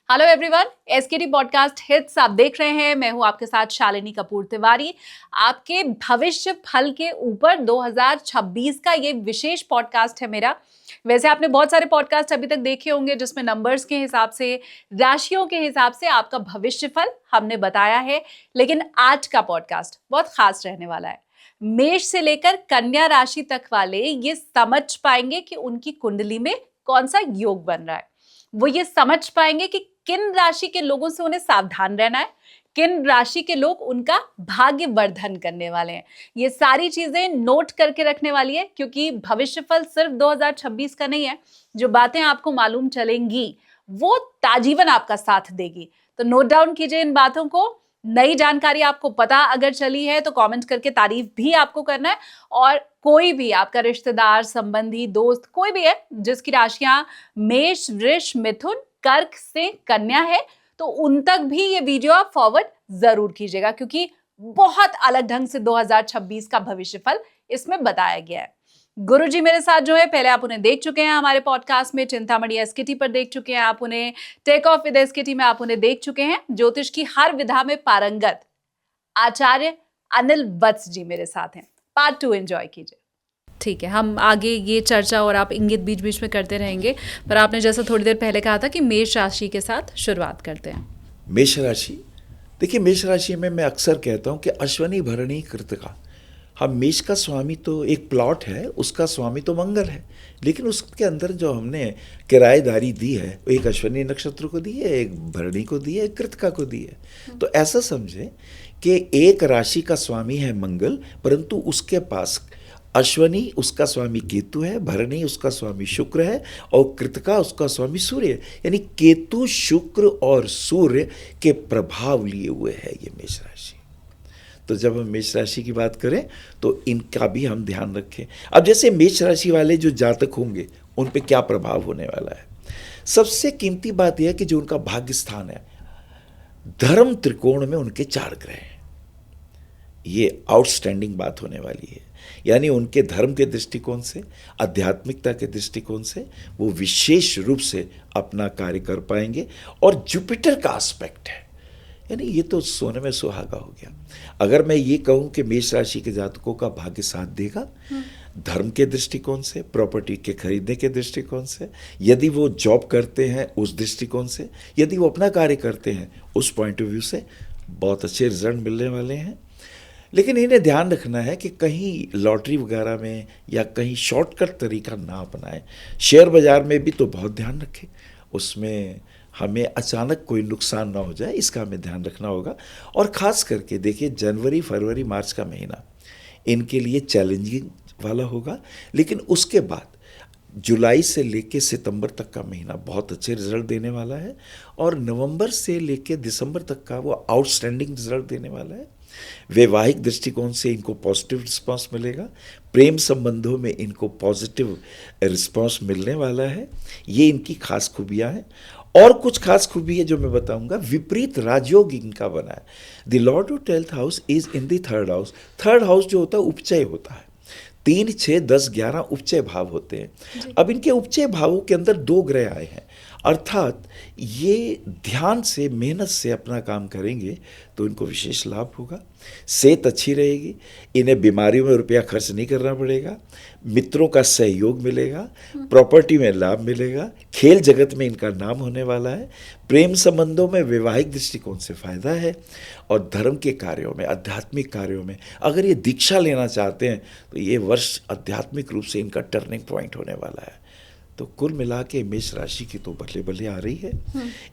Hello everyone, एसकेटी podcast hits आप देख रहे हैं। मैं हूं आपके साथ शालिनी कपूर तिवारी। आपके भविष्य फल के ऊपर 2026 का ये विशेष पॉडकास्ट है मेरा। वैसे आपने बहुत सारे पॉडकास्ट अभी तक देखे होंगे जिसमें नंबर्स के हिसाब से, राशियों के हिसाब से आपका भविष्य फल हमने बताया है, लेकिन आज का पॉडकास्ट बहुत खास रहने वाला है। मेष से लेकर कन्या राशि तक वाले ये समझ पाएंगे कि उनकी कुंडली में कौन सा योग बन रहा है। वो ये समझ पाएंगे कि किन राशि के लोगों से उन्हें सावधान रहना है, किन राशि के लोग उनका भाग्य वर्धन करने वाले हैं। ये सारी चीजें नोट करके रखने वाली है, क्योंकि भविष्यफल सिर्फ 2026 का नहीं है। जो बातें आपको मालूम चलेंगी वो ताजीवन आपका साथ देगी। तो नोट डाउन कीजिए इन बातों को। नई जानकारी आपको पता अगर चली है तो कमेंट करके तारीफ भी आपको करना है। और कोई भी आपका रिश्तेदार, संबंधी, दोस्त कोई भी है जिसकी राशियां मेष, वृष, मिथुन, कर्क से कन्या है, तो उन तक भी ये वीडियो आप फॉरवर्ड जरूर कीजिएगा, क्योंकि बहुत अलग ढंग से 2026 का भविष्यफल इसमें बताया गया है। गुरुजी मेरे साथ जो है, पहले आप उन्हें देख चुके हैं हमारे पॉडकास्ट में, चिंतामणि एसकेटी पर देख चुके हैं आप उन्हें, टेक ऑफ विद एसकेटी में आप उन्हें देख चुके हैं। ज्योतिष की हर विधा में पारंगत आचार्य अनिल वत्स जी मेरे साथ हैं। पार्ट 2 एंजॉय कीजिए। ठीक है, हम आगे ये चर्चा और आप इंगित बीच बीच में करते रहेंगे, पर आपने जैसा थोड़ी देर पहले कहा था कि मेष राशि के साथ शुरुआत करते हैं। मेष राशि, देखिए मेष राशि में मैं अक्सर कहता हूँ कि अश्वनी, भरणी, कृतिका। हम मेष का स्वामी तो एक प्लॉट है, उसका स्वामी तो मंगल है, लेकिन उसके अंदर जो हमने किराएदारी दी है वो एक अश्वनी नक्षत्र को दी है, एक भरणी को दी है, एक कृतिका को दी है। तो ऐसा समझे कि एक राशि का स्वामी है मंगल, परंतु उसके पास अश्वनी उसका स्वामी केतु है, भरणी उसका स्वामी शुक्र है और कृतिका उसका स्वामी सूर्य है। यानी केतु, शुक्र और सूर्य के प्रभाव लिए हुए है ये मेष राशि। तो जब हम मेष राशि की बात करें तो इनका भी हम ध्यान रखें। अब जैसे मेष राशि वाले जो जातक होंगे उन पे क्या प्रभाव होने वाला है। सबसे कीमती बात यह है कि जो उनका भाग्य स्थान है, धर्म त्रिकोण में उनके 4 ग्रह हैं। ये आउटस्टैंडिंग बात होने वाली है। यानी उनके धर्म के दृष्टिकोण से, आध्यात्मिकता के दृष्टिकोण से वो विशेष रूप से अपना कार्य कर पाएंगे। और जुपिटर का एस्पेक्ट है, यानी ये तो सोने में सुहागा हो गया। अगर मैं ये कहूँ कि मेष राशि के जातकों का भाग्य साथ देगा, धर्म के दृष्टिकोण से, प्रॉपर्टी के खरीदने के दृष्टिकोण से, यदि वो जॉब करते हैं उस दृष्टिकोण से, यदि वो अपना कार्य करते हैं उस पॉइंट ऑफ व्यू से, बहुत अच्छे रिजल्ट मिलने वाले हैं। लेकिन इन्हें ध्यान रखना है कि कहीं लॉटरी वगैरह में या कहीं शॉर्टकट तरीका ना अपनाएं। शेयर बाजार में भी तो बहुत ध्यान रखें, उसमें हमें अचानक कोई नुकसान ना हो जाए, इसका हमें ध्यान रखना होगा। और ख़ास करके देखिए जनवरी, फरवरी, मार्च का महीना इनके लिए चैलेंजिंग वाला होगा, लेकिन उसके बाद जुलाई से लेके सितंबर तक का महीना बहुत अच्छे रिजल्ट देने वाला है और नवंबर से लेके दिसंबर तक का वो आउटस्टैंडिंग रिजल्ट देने वाला है। वैवाहिक दृष्टिकोण से इनको पॉजिटिव रिस्पांस मिलेगा, प्रेम संबंधों में इनको पॉजिटिव रिस्पांस मिलने वाला है। ये इनकी खास खूबियाँ हैं। और कुछ खास खूबी है जो मैं बताऊंगा। विपरीत राजयोग इनका बना है। The lord of 12th house is in the 3rd house. 3rd house जो होता है उपचय होता है। 3, 6, 10, 11 उपचय भाव होते हैं। अब इनके उपचय भावों के अंदर 2 ग्रह आए हैं, अर्थात ये ध्यान से, मेहनत से अपना काम करेंगे तो इनको विशेष लाभ होगा। सेहत अच्छी रहेगी, इन्हें बीमारियों में रुपया खर्च नहीं करना पड़ेगा, मित्रों का सहयोग मिलेगा, प्रॉपर्टी में लाभ मिलेगा, खेल जगत में इनका नाम होने वाला है, प्रेम संबंधों में वैवाहिक दृष्टिकोण से फायदा है और धर्म के कार्यों में, आध्यात्मिक कार्यों में अगर ये दीक्षा लेना चाहते हैं तो ये वर्ष आध्यात्मिक रूप से इनका टर्निंग पॉइंट होने वाला है। तो कुल मिला के मेष राशि की तो बल्ले बल्ले आ रही है।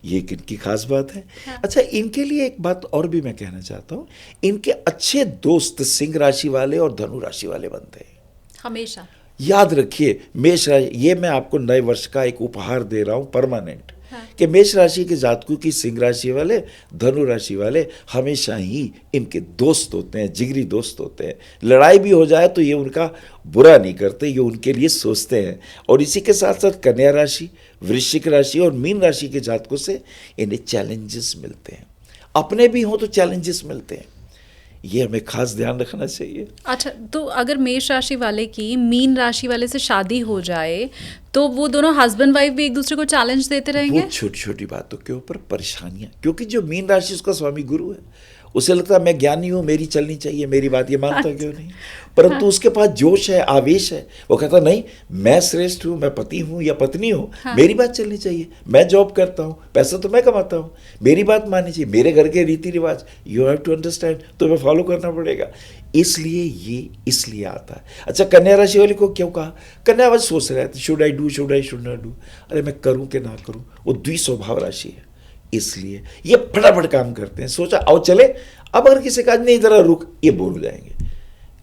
ये इनकी खास बात है। हाँ। अच्छा, इनके लिए एक बात और भी मैं कहना चाहता हूँ, इनके अच्छे दोस्त सिंह राशि वाले और धनु राशि वाले बनते हैं हमेशा। याद रखिए मेष राशि, ये मैं आपको नए वर्ष का एक उपहार दे रहा हूँ परमानेंट, हाँ। कि मेष राशि के जातकों की सिंह राशि वाले, धनु राशि वाले हमेशा ही इनके दोस्त होते हैं, जिगरी दोस्त होते हैं। लड़ाई भी हो जाए तो ये उनका बुरा नहीं करते, ये उनके लिए सोचते हैं। और इसी के साथ साथ कन्या राशि, वृश्चिक राशि और मीन राशि के जातकों से इन्हें चैलेंजेस मिलते हैं। अपने भी हों तो चैलेंजेस मिलते हैं। ये हमें खास ध्यान रखना चाहिए। अच्छा, तो अगर मेष राशि वाले की मीन राशि वाले से शादी हो जाए तो वो दोनों हस्बैंड वाइफ भी एक दूसरे को चैलेंज देते वो रहेंगे? छोटी छोटी बातों के ऊपर परेशानियां, क्योंकि जो मीन राशि उसका स्वामी गुरु है, उसे लगता है मैं ज्ञानी हूँ, मेरी चलनी चाहिए, मेरी बात ये मानता क्यों नहीं। परंतु उसके पास जोश है, आवेश है, वो कहता नहीं मैं श्रेष्ठ हूँ, मैं पति हूँ या पत्नी हूँ, मेरी बात चलनी चाहिए, मैं जॉब करता हूँ, पैसा तो मैं कमाता हूँ, मेरी बात माननी चाहिए, मेरे घर के रीति रिवाज यू हैव टू अंडरस्टैंड, तो मैं फॉलो करना पड़ेगा। इसलिए आता है। अच्छा, कन्या राशि वाले को क्यों कहा? कन्या वाले सोच रहे थे should I should not do, अरे मैं करूँ कि ना करूँ। वो द्विस्वभाव राशि है, इसलिए ये फटाफट काम करते हैं। सोचा आओ चले, अब अगर किसी का नहीं जरा रुक, ये बोल जाएंगे।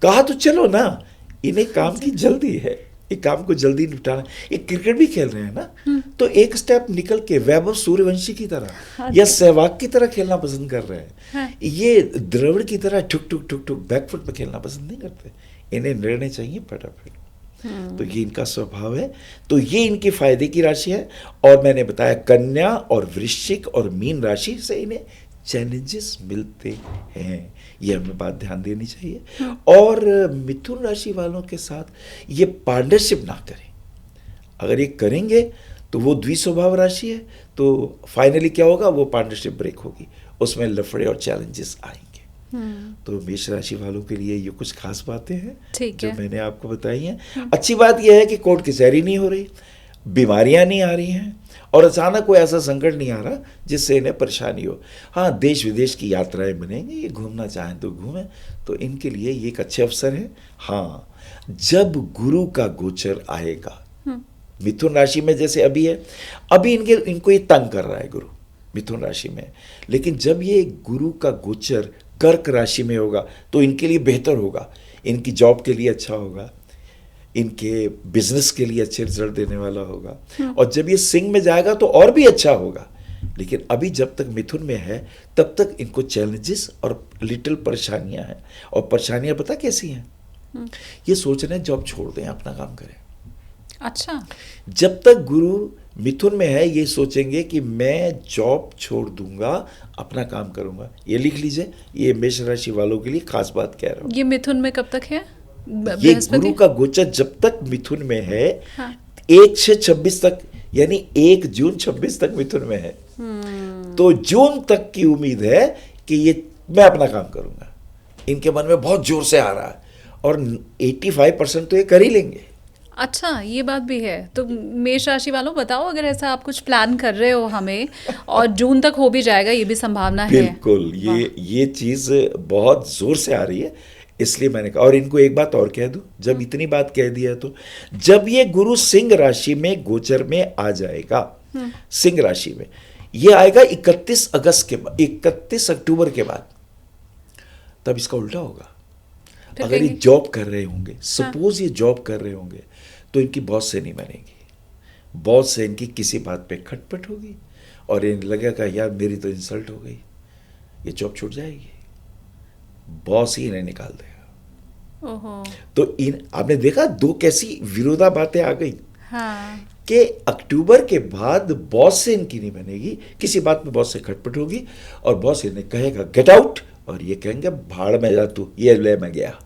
कहा तो चलो ना, इन्हें काम की जल्दी है, ये काम को जल्दी निपटाना। ये क्रिकेट भी खेल रहे हैं ना, तो एक स्टेप निकल के वैभव सूर्यवंशी की तरह या सहवाग की तरह खेलना पसंद कर रहे हैं। ये द्रविड़ की तरह ठुक ठुक ठुक ठुक बैकफुट पे खेलना पसंद नहीं करते, इन्हें निर्णय चाहिए फटाफट। तो ये इनका स्वभाव है, तो ये इनकी फायदे की राशि है। और मैंने बताया कन्या और वृश्चिक और मीन राशि से इन्हें चैलेंजेस मिलते हैं, ये हमें बात ध्यान देनी चाहिए। और मिथुन राशि वालों के साथ ये पार्टनरशिप ना करें। अगर ये करेंगे तो वो द्विस्वभाव राशि है, तो फाइनली क्या होगा, वो पार्टनरशिप ब्रेक होगी, उसमें लफड़े और चैलेंजेस आएंगे। तो मेष राशि वालों के लिए ये कुछ खास बातें हैं जो मैंने आपको बताई हैं। अच्छी बात यह है कि कोर्ट कचहरी नहीं हो रही, बीमारियां नहीं आ रही हैं, और अचानक कोई ऐसा संकट नहीं आ रहा जिससे इन्हें परेशानी हो। हाँ, देश विदेश की यात्राएं बनेंगी, ये घूमना चाहें तो घूमें, तो इनके लिए ये एक अच्छे अवसर है। हाँ, जब गुरु का गोचर आएगा मिथुन राशि में, जैसे अभी है, अभी इनको ये तंग कर रहा है गुरु मिथुन राशि में, लेकिन जब ये गुरु का गोचर कर्क राशि में होगा तो इनके लिए बेहतर होगा, इनकी जॉब के लिए अच्छा होगा, इनके बिजनेस के लिए अच्छे रिजल्ट देने वाला होगा। और जब ये सिंह में जाएगा तो और भी अच्छा होगा। लेकिन अभी जब तक मिथुन में है तब तक इनको चैलेंजेस और लिटिल परेशानियां हैं। और परेशानियां पता कैसी हैं? ये सोच रहे हैं जॉब छोड़ दें, अपना काम करें। अच्छा, जब तक गुरु मिथुन में है ये सोचेंगे कि मैं जॉब छोड़ दूंगा, अपना काम करूंगा। ये लिख लीजिए, ये मेष राशि वालों के लिए खास बात कह रहा हूं। ये मिथुन में कब तक है? ये गुरु का गोचर जब तक मिथुन में है, 1/6/26 तक, यानी 1 जून 26 तक मिथुन में है। तो जून तक की उम्मीद है कि ये मैं अपना काम करूंगा। इनके मन में बहुत जोर से आ रहा है, और 85% तो ये कर ही लेंगे। अच्छा, ये बात भी है। तो मेष राशि वालों बताओ, अगर ऐसा आप कुछ प्लान कर रहे हो हमें, और जून तक हो भी जाएगा, ये भी संभावना है। बिल्कुल, ये चीज़ बहुत जोर से आ रही है, इसलिए मैंने कहा। और इनको एक बात और कह दूं, जब इतनी बात कह दिया तो जब ये गुरु सिंह राशि में गोचर में आ जाएगा, सिंह राशि में ये आएगा 31 अक्टूबर के बाद, तब इसका उल्टा होगा। अगर ये जॉब कर रहे होंगे, सपोज ये जॉब कर रहे होंगे, तो इनकी बॉस से नहीं बनेगी, बॉस से इनकी किसी बात पे खटपट होगी, और इन्हें लगेगा यार मेरी तो इंसल्ट हो गई, ये जॉब छूट जाएगी, बॉस ही इन्हें निकाल देगा। ओहो। तो आपने देखा दो कैसी विरोधा बातें आ गई। हाँ। कि अक्टूबर के बाद बॉस से इनकी नहीं बनेगी, किसी बात में बॉस से खटपट होगी, और बॉस इन्हें कहेगा गेट आउट, और ये कहेंगे भाड़ में जा तू, ये ले मैं गया।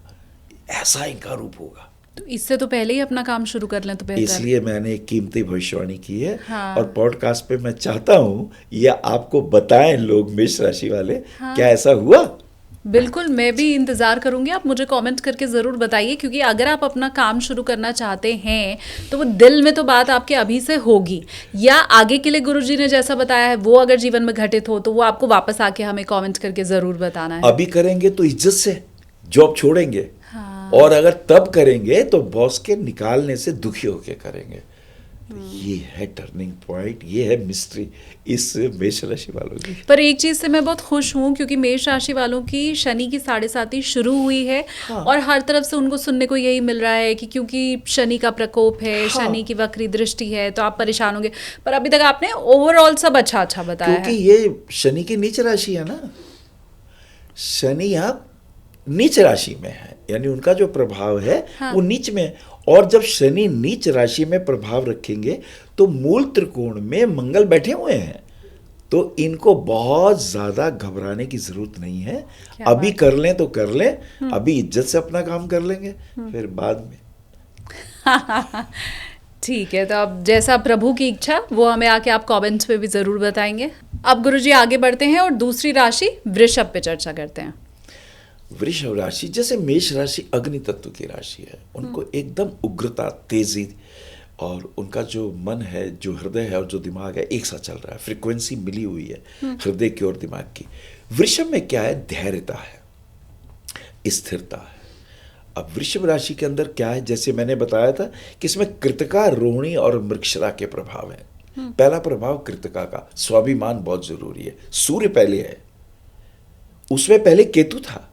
ऐसा इनका रूप होगा। तो इससे तो पहले ही अपना काम शुरू कर लें तो बेहतर। इसलिए मैंने एक कीमती भविष्यवाणी की है। हाँ। और पॉडकास्ट पे मैं चाहता हूँ ये आपको बताएं लोग मेष राशि वाले। हाँ। क्या ऐसा हुआ? बिल्कुल, मैं भी इंतज़ार करूंगी, आप मुझे कमेंट करके ज़रूर बताइए, क्योंकि अगर आप अपना काम शुरू करना चाहते हैं तो वो दिल में तो बात आपके अभी से होगी, या आगे के लिए गुरुजी ने जैसा बताया है वो अगर जीवन में घटित हो तो वो आपको वापस आके हमें कमेंट करके ज़रूर बताना है। अभी करेंगे तो इज्जत से जॉब छोड़ेंगे। हाँ। और अगर तब करेंगे तो बॉस के निकालने से दुखी होके करेंगे। तो ये है टर्निंग पॉइंट, ये है मिस्ट्री इस मेष राशि वालों की। पर एक चीज से मैं बहुत खुश हूँ, क्योंकि मेष राशि वालों की शनि की 7.5 शुरू हुई है। हाँ। और हर तरफ से उनको सुनने को यही मिल रहा है कि क्योंकि शनि का प्रकोप है। हाँ। शनि की वक्री दृष्टि है, तो आप परेशान होंगे। पर अभी तक आपने ओवरऑल सब अच्छा बताया, क्योंकि ये शनि की नीच राशि है ना, शनि आप नीच राशि में है, यानी उनका जो प्रभाव है। हाँ। वो नीच में, और जब शनि नीच राशि में प्रभाव रखेंगे तो मूल त्रिकोण में मंगल बैठे हुए हैं, तो इनको बहुत ज़्यादा घबराने की ज़रूरत नहीं है। क्या अभी बात कर लें तो कर लें, अभी इज्जत से अपना काम कर लेंगे, फिर बाद में। ठीक है, तो अब जैसा प्रभु की इच्छा वो हमें आके आप कमेंट्स पे भी ज़रूर बताएंगे। अब गुरुजी आगे बढ़ते हैं और दूसरी राशि वृषभ पे चर्चा करते हैं। वृषभ राशि, जैसे मेष राशि अग्नि तत्व की राशि है, उनको एकदम उग्रता, तेजी और उनका जो मन है, जो हृदय है और जो दिमाग है एक साथ चल रहा है, फ्रीक्वेंसी मिली हुई है हृदय की और दिमाग की। वृषभ में क्या है? धैर्यता है, स्थिरता है। अब वृषभ राशि के अंदर क्या है, जैसे मैंने बताया था कि इसमें कृतिका, रोहिणी और मृगशिरा के प्रभाव है। पहला प्रभाव कृतिका का, स्वाभिमान बहुत जरूरी है। सूर्य पहले है, उसमें पहले केतु था,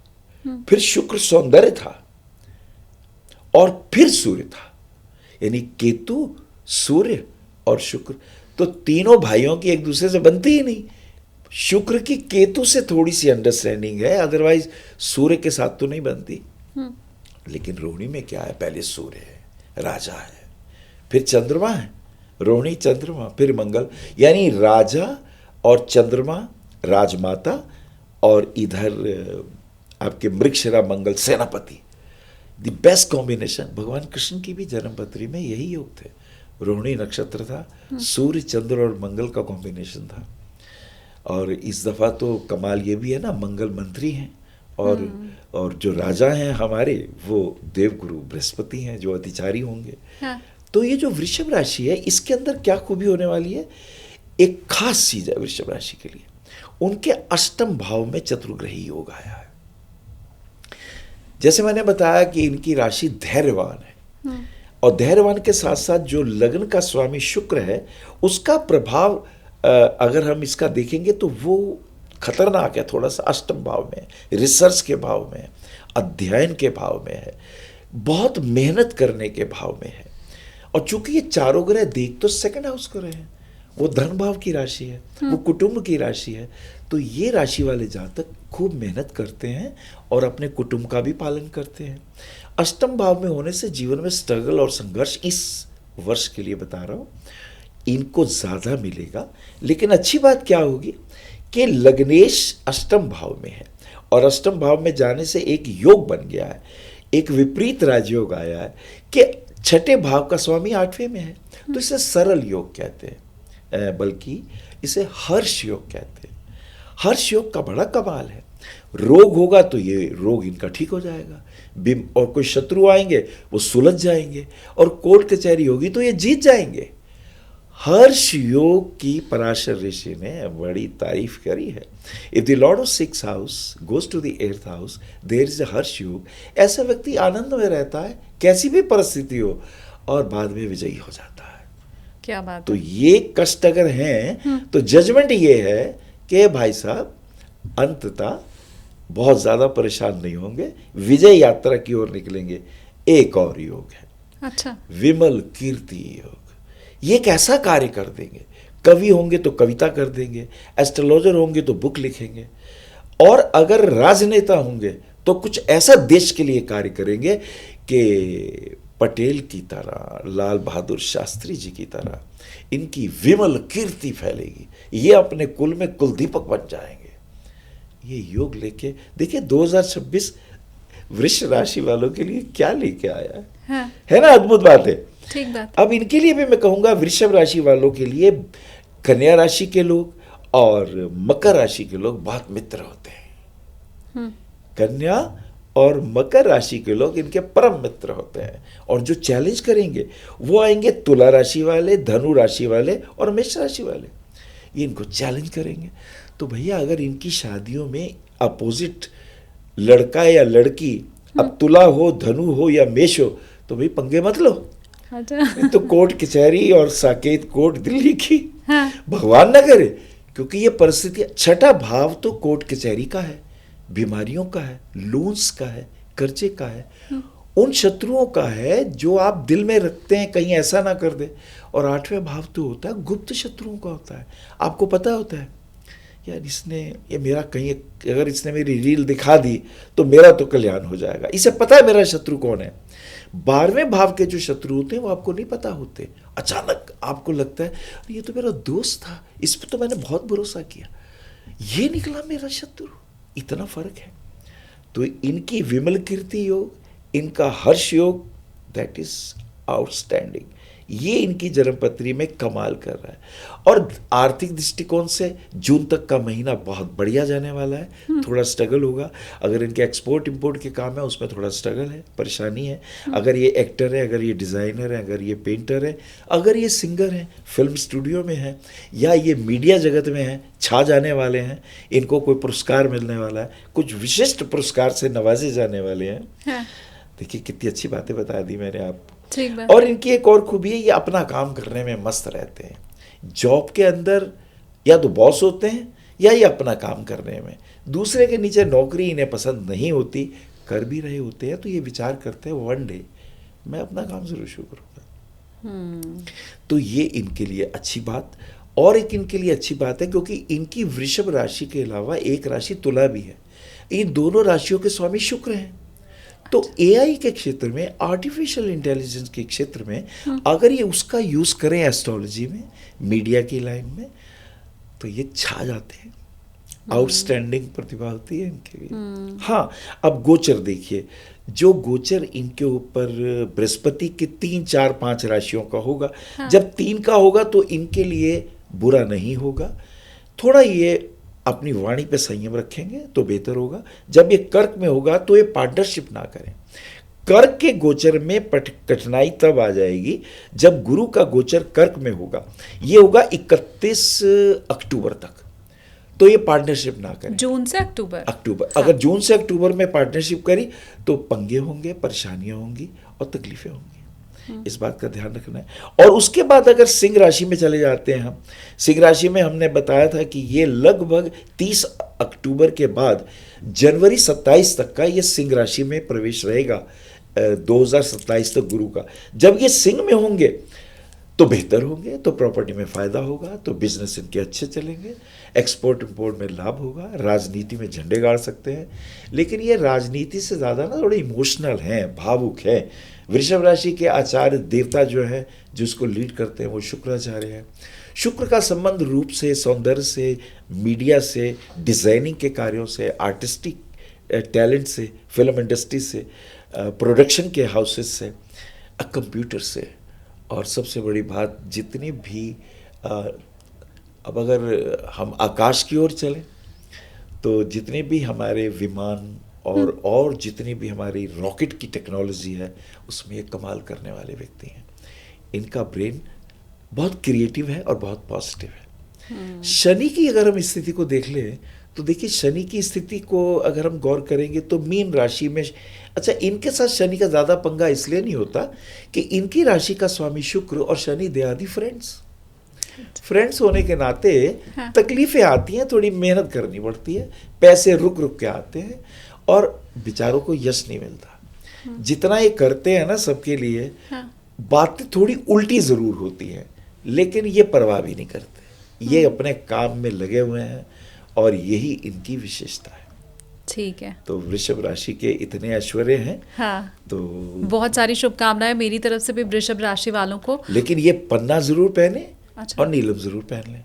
फिर शुक्र सौंदर्य था और फिर सूर्य था। यानी केतु, सूर्य और शुक्र, तो तीनों भाइयों की एक दूसरे से बनती ही नहीं। शुक्र की केतु से थोड़ी सी अंडरस्टैंडिंग है, अदरवाइज सूर्य के साथ तो नहीं बनती। लेकिन रोहिणी में क्या है? पहले सूर्य है, राजा है, फिर चंद्रमा है, रोहिणी चंद्रमा, फिर मंगल। यानी राजा और चंद्रमा, राजमाता, और इधर आपके मृगशिरा मंगल, सेनापति। The best combination. भगवान कृष्ण की भी जन्मपत्री में यही योग थे। रोहिणी नक्षत्र था, सूर्य, चंद्र और मंगल का कॉम्बिनेशन था। और इस दफा तो कमाल ये भी है ना, मंगल मंत्री हैं और जो राजा हैं हमारे वो देवगुरु बृहस्पति हैं, जो अधिचारी होंगे। हाँ। तो ये जो वृषभ राशि है, इसके अंदर क्या खूबी होने वाली है? एक खास चीज है वृषभ राशि के लिए, उनके अष्टम भाव में चतुर्ग्रही योग आया है। जैसे मैंने बताया कि इनकी राशि धैर्यवान है, और धैर्यवान के साथ साथ जो लग्न का स्वामी शुक्र है, उसका प्रभाव अगर हम इसका देखेंगे तो वो खतरनाक है थोड़ा सा। अष्टम भाव में, रिसर्च के भाव में, अध्ययन के भाव में है, बहुत मेहनत करने के भाव में है। और चूंकि ये चारों ग्रह देख तो सेकंड हाउस को रहे हैं, वो धन भाव की राशि है, वो कुटुंब की राशि है। तो ये राशि वाले जातक खूब मेहनत करते हैं और अपने कुटुंब का भी पालन करते हैं। अष्टम भाव में होने से जीवन में स्ट्रगल और संघर्ष इस वर्ष के लिए बता रहा हूं, इनको ज्यादा मिलेगा। लेकिन अच्छी बात क्या होगी कि लग्नेश अष्टम भाव में है, और अष्टम भाव में जाने से एक योग बन गया है, एक विपरीत राजयोग आया है कि छठे भाव का स्वामी आठवें में है। तो इसे सरल योग कहते हैं, बल्कि इसे हर्ष योग कहते हैं। हर्ष योग का बड़ा कमाल है। रोग होगा तो ये रोग इनका ठीक हो जाएगा, और कोई शत्रु आएंगे वो सुलझ जाएंगे, और कोर्ट कचहरी होगी तो ये जीत जाएंगे। हर्ष योग की पराशर ऋषि ने बड़ी तारीफ करी है। If the lord of six house goes to the eighth house, there is a Harsh yog. ऐसा व्यक्ति आनंद में रहता है कैसी भी परिस्थिति हो, और बाद में विजयी हो जाता है। क्या बात तो है। ये कष्ट अगर हैं तो जजमेंट ये है कि भाई साहब अंततः बहुत ज्यादा परेशान नहीं होंगे, विजय यात्रा की ओर निकलेंगे। एक और योग है, अच्छा, विमल कीर्ति योग। ये कैसा कार्य कर देंगे? कवि होंगे तो कविता कर देंगे, एस्ट्रोलॉजर होंगे तो बुक लिखेंगे, और अगर राजनेता होंगे तो कुछ ऐसा देश के लिए कार्य करेंगे कि पटेल की तरह, लाल बहादुर शास्त्री जी की तरह इनकी विमल कीर्ति फैलेगी। ये अपने कुल में कुलदीपक बन जाएंगे। ये योग लेके देखिए 2026 वृष राशि वालों के लिए क्या लेके आया है। हाँ। है ना, अद्भुत बात है। ठीक बात। अब इनके लिए भी मैं कहूंगा, वृषभ राशि वालों के लिए कन्या राशि के लोग और मकर राशि के लोग बहुत मित्र होते हैं। कन्या और मकर राशि के लोग इनके परम मित्र होते हैं, और जो चैलेंज करेंगे वो आएंगे तुला राशि वाले, धनु राशि वाले और मेष राशि वाले। ये इनको चैलेंज करेंगे। तो भैया अगर इनकी शादियों में अपोजिट लड़का या लड़की, अब तुला हो, धनु हो या मेष हो, तो भाई पंगे मत लो। अच्छा। तो कोर्ट कचहरी और साकेत कोर्ट दिल्ली की, हाँ। भगवान ना करे, क्योंकि ये परिस्थिति। छठा भाव तो कोर्ट कचहरी का है, बीमारियों का है, लोन्स का है, कर्जे का है, उन शत्रुओं का है जो आप दिल में रखते हैं कहीं ऐसा ना कर दे। और आठवें भाव तो होता है गुप्त शत्रुओं का होता है। आपको पता होता है यार, इसने ये मेरा कहीं, अगर इसने मेरी रील दिखा दी तो मेरा तो कल्याण हो जाएगा। इसे पता है मेरा शत्रु कौन है। 12वें भाव के जो शत्रु होते हैं वो आपको नहीं पता होते, अचानक आपको लगता है ये तो मेरा दोस्त था, इस पर तो मैंने बहुत भरोसा किया, ये निकला मेरा शत्रु। इतना फर्क है। तो इनकी विमल कीर्ति योग, इनका हर्ष योग, दैट इज आउटस्टैंडिंग। ये इनकी जन्मपत्री में कमाल कर रहा है। और आर्थिक दृष्टिकोण से जून तक का महीना बहुत बढ़िया जाने वाला है। थोड़ा स्ट्रगल होगा। अगर इनके एक्सपोर्ट इंपोर्ट के काम है उसमें थोड़ा स्ट्रगल है, परेशानी है। अगर ये एक्टर है, अगर ये डिज़ाइनर है, अगर ये पेंटर है, अगर ये सिंगर है, फिल्म स्टूडियो में है, या ये मीडिया जगत में है, छा जाने वाले हैं, इनको कोई पुरस्कार मिलने वाला है, कुछ विशिष्ट पुरस्कार से नवाजे जाने वाले हैं। हाँ। देखिए कितनी अच्छी बातें बता दी मैंने आपको। ठीक बात। और इनकी एक और खूबी है, ये अपना काम करने में मस्त रहते हैं। जॉब के अंदर या तो बॉस होते हैं या ये अपना काम करने में, दूसरे के नीचे नौकरी इन्हें पसंद नहीं होती, कर भी रहे होते हैं तो ये विचार करते हैं वन डे मैं अपना काम जरूर शुरू करूँगा। तो ये इनके लिए अच्छी बात। और एक इनके लिए अच्छी बात है क्योंकि इनकी वृषभ राशि के अलावा एक राशि तुला भी है। इन दोनों राशियों के स्वामी शुक्र हैं। तो एआई के क्षेत्र में, आर्टिफिशियल इंटेलिजेंस के क्षेत्र में अगर ये उसका यूज करें एस्ट्रोलॉजी में, मीडिया की लाइन में, तो ये छा जाते हैं। आउटस्टैंडिंग प्रतिभा होती है इनके लिए। हाँ, अब गोचर देखिए, जो गोचर इनके ऊपर बृहस्पति के 3, 4, 5 राशियों का होगा। जब 3 का होगा तो इनके लिए बुरा नहीं होगा। थोड़ा ये अपनी वाणी पे संयम रखेंगे तो बेहतर होगा। जब ये कर्क में होगा तो ये पार्टनरशिप ना करें। कर्क के गोचर में कठिनाई तब आ जाएगी जब गुरु का गोचर कर्क में होगा। ये होगा 31 अक्टूबर तक। तो ये पार्टनरशिप ना करें। जून से अक्टूबर। हाँ। अगर जून से अक्टूबर में पार्टनरशिप करी तो पंगे होंगे, परेशानियां होंगी और तकलीफें होंगी। इस बात का ध्यान रखना है। और उसके बाद अगर सिंह राशि में चले जाते हैं हम, सिंह राशि में हमने बताया था कि ये लगभग 30 अक्टूबर के बाद जनवरी 27 तक का ये सिंह राशि में प्रवेश रहेगा। 2027 तक गुरु का। जब ये सिंह में होंगे तो बेहतर होंगे, तो प्रॉपर्टी में फायदा होगा, तो बिजनेस इनके अच्छे चलेंगे, एक्सपोर्ट इंपोर्ट में लाभ होगा, राजनीति में झंडे गाड़ सकते हैं। लेकिन ये राजनीति से ज़्यादा ना थोड़े इमोशनल हैं, भावुक हैं। वृषभ राशि के आचार्य देवता जो है, जिसको लीड करते हैं, वो शुक्राचार्य है। शुक्र का संबंध रूप से, सौंदर्य से, मीडिया से, डिज़ाइनिंग के कार्यों से, आर्टिस्टिक टैलेंट से, फिल्म इंडस्ट्री से, प्रोडक्शन के हाउसेस से, कंप्यूटर से, और सबसे बड़ी बात जितनी भी अब अगर हम आकाश की ओर चलें तो जितने भी हमारे विमान और जितनी भी हमारी रॉकेट की टेक्नोलॉजी है उसमें ये कमाल करने वाले व्यक्ति हैं। इनका ब्रेन बहुत क्रिएटिव है और बहुत पॉजिटिव है। शनि की अगर हम स्थिति को देख लें तो देखिए, शनि की स्थिति को अगर हम गौर करेंगे तो मीन राशि में, अच्छा इनके साथ शनि का ज़्यादा पंगा इसलिए नहीं होता कि इनकी राशि का स्वामी शुक्र और Shani they are the friends होने के नाते हाँ। तकलीफें आती हैं, थोड़ी मेहनत करनी पड़ती है, पैसे रुक रुक के आते हैं और बेचारों को यश नहीं मिलता। जितना ये करते हैं ना सबके लिए, हाँ। बातें थोड़ी उल्टी ज़रूर होती हैं, लेकिन ये परवाह भी नहीं करते। ये अपने काम में लगे हुए हैं और यही इनकी विशेषता है। ठीक है। तो वृषभ राशि के इतने ऐश्वर्य हैं। हाँ। तो बहुत सारी शुभकामनाएं मेरी तरफ से भी वृषभ राशि वालों को। लेकिन ये पन्ना जरूर पहने। अच्छा। और नीलम जरूर पहन लें,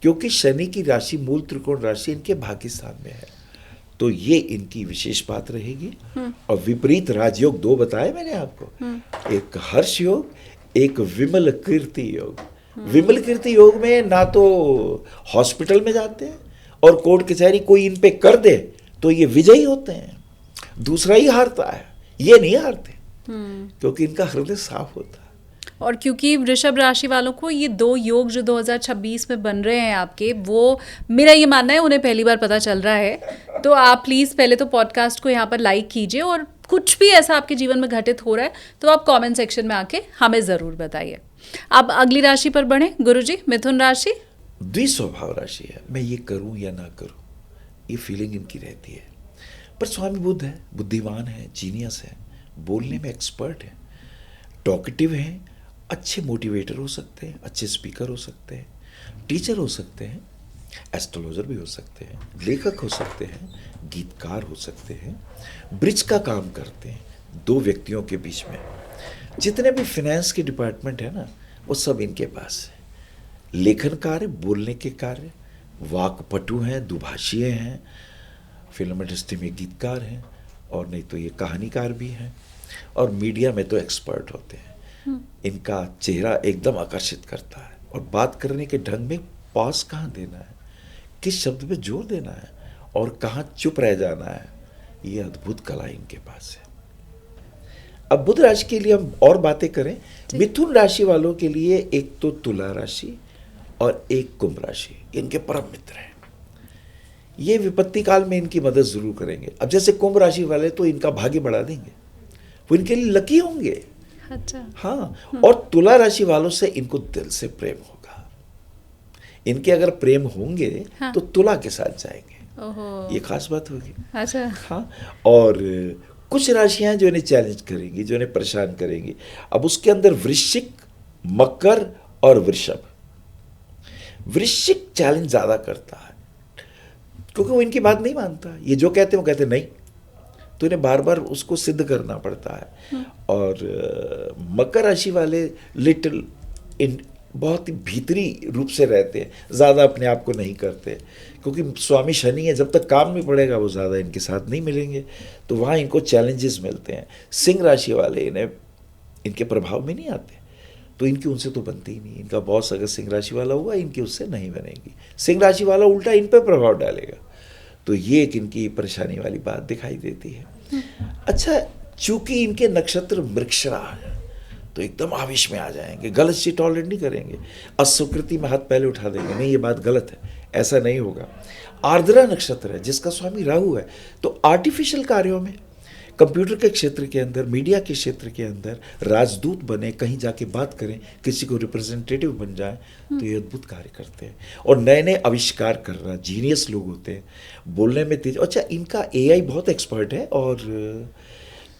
क्योंकि शनि की राशि मूल त्रिकोण राशि इनके भाग्य स्थान में है। तो ये इनकी विशेष बात रहेगी। और विपरीत राजयोग 2 बताए मैंने आपको, एक हर्ष योग, एक विमल कीर्ति योग। विमल कीर्ति योग में ना तो हॉस्पिटल में जाते हैं और कोर्ट कचहरी कोई इन पे कर दे तो ये विजयी होते हैं, दूसरा ही हारता है, ये नहीं हारते क्योंकि इनका हृदय साफ होता है। और क्योंकि वृषभ राशि वालों को ये 2 योग जो 2026 में बन रहे हैं आपके, वो मेरा ये मानना है उन्हें पहली बार पता चल रहा है। तो आप प्लीज़ पहले तो पॉडकास्ट को यहाँ पर लाइक कीजिए, और कुछ भी ऐसा आपके जीवन में घटित हो रहा है तो आप कमेंट सेक्शन में आके हमें ज़रूर बताइए। अब अगली राशि पर बढ़ें गुरुजी, मिथुन राशि। द्विस्वभाव राशि है, मैं ये करूँ या ना करूँ, ये फीलिंग इनकी रहती है। पर स्वामी बुध है, बुद्धिमान है, जीनियस है, बोलने में एक्सपर्ट है, टॉकेटिव है, अच्छे मोटिवेटर हो सकते हैं, अच्छे स्पीकर हो सकते हैं, टीचर हो सकते हैं, एस्ट्रोलॉजर भी हो सकते हैं, लेखक हो सकते हैं, गीतकार हो सकते हैं, ब्रिज का काम करते हैं 2 व्यक्तियों के बीच में। जितने भी फिनेंस के डिपार्टमेंट है ना, वो सब इनके पास है। लेखन कार्य, बोलने के कार्य, वाक्पटु हैं, दुभाषीय हैं, फिल्म इंडस्ट्री में गीतकार हैं, और नहीं तो ये कहानीकार भी हैं, और मीडिया में तो एक्सपर्ट होते हैं। इनका चेहरा एकदम आकर्षित करता है, और बात करने के ढंग में पॉज कहाँ देना है, किस शब्द पे जोर देना है, और कहाँ चुप रह जाना है, ये अद्भुत कला इनके पास है। अब बुध राशि के लिए हम और बातें करें। मिथुन राशि वालों के लिए एक तो तुला राशि और एक कुंभ राशि, इनके परम मित्र हैं। ये विपत्ति काल में इनकी मदद जरूर करेंगे। अब जैसे कुंभ राशि वाले तो इनका भाग्य बढ़ा देंगे, वो इनके लिए लकी होंगे। अच्छा। हाँ, और तुला राशि वालों से इनको दिल से प्रेम होगा। इनके अगर प्रेम होंगे हाँ। तो तुला के साथ जाएंगे। ओहो। ये खास बात होगी। अच्छा। हाँ, और कुछ राशियां जो इन्हें चैलेंज करेंगी, जो इन्हें परेशान करेंगी। अब उसके अंदर वृश्चिक, मकर और वृषभ। वृश्चिक चैलेंज ज्यादा करता है क्योंकि वो इनकी बात नहीं मानता। ये जो कहते हैं वो कहते नहीं, तो इन्हें बार बार उसको सिद्ध करना पड़ता है। और मकर राशि वाले लिटिल इन बहुत ही भीतरी रूप से रहते हैं, ज़्यादा अपने आप को नहीं करते, क्योंकि स्वामी शनि है, जब तक काम नहीं पड़ेगा वो ज़्यादा इनके साथ नहीं मिलेंगे, तो वहाँ इनको चैलेंजेस मिलते हैं। सिंह राशि वाले इन्हें इनके प्रभाव में नहीं आते, तो इनकी उनसे तो बनती ही नहीं। इनका बॉस अगर सिंह राशि वाला हुआ, इनकी उससे नहीं बनेगी। सिंह राशि वाला उल्टा इन पर प्रभाव डालेगा, तो ये एक इनकी परेशानी वाली बात दिखाई देती है। अच्छा, चूंकि इनके नक्षत्र मृगशिरा है तो एकदम आवेश में आ जाएंगे, गलत चीज टॉलरेट नहीं करेंगे, अस्वीकृति में हाथ पहले उठा देंगे, नहीं ये बात गलत है, ऐसा नहीं होगा। आर्द्रा नक्षत्र है जिसका स्वामी राहु है, तो आर्टिफिशियल कार्यों में, कंप्यूटर के क्षेत्र के अंदर, मीडिया के क्षेत्र के अंदर राजदूत बने, कहीं जाके बात करें, किसी को रिप्रेजेंटेटिव बन जाए, तो ये अद्भुत कार्य करते हैं। और नए नए आविष्कार कर रहा, जीनियस लोग होते हैं, बोलने में तेज। अच्छा, इनका एआई बहुत एक्सपर्ट है, और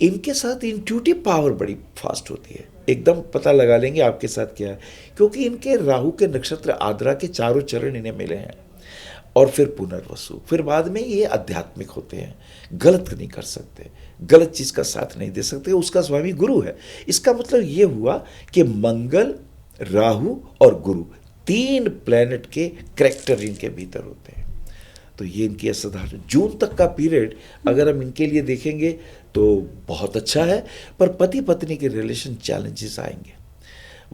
इनके साथ इंट्यूटिव पावर बड़ी फास्ट होती है, एकदम पता लगा लेंगे आपके साथ क्या है, क्योंकि इनके राहु के नक्षत्र आद्रा के चारों चरण इन्हें मिले हैं, और फिर पुनर्वसु, फिर बाद में ये आध्यात्मिक होते हैं, गलत नहीं कर सकते, गलत चीज का साथ नहीं दे सकते, उसका स्वामी गुरु है। इसका मतलब ये हुआ कि मंगल, राहु और गुरु, तीन प्लैनेट के कैरेक्टर इनके भीतर होते हैं। तो ये इनकी असाधारण जून तक का पीरियड अगर हम इनके लिए देखेंगे तो बहुत अच्छा है, पर पति पत्नी के रिलेशन चैलेंजेस आएंगे,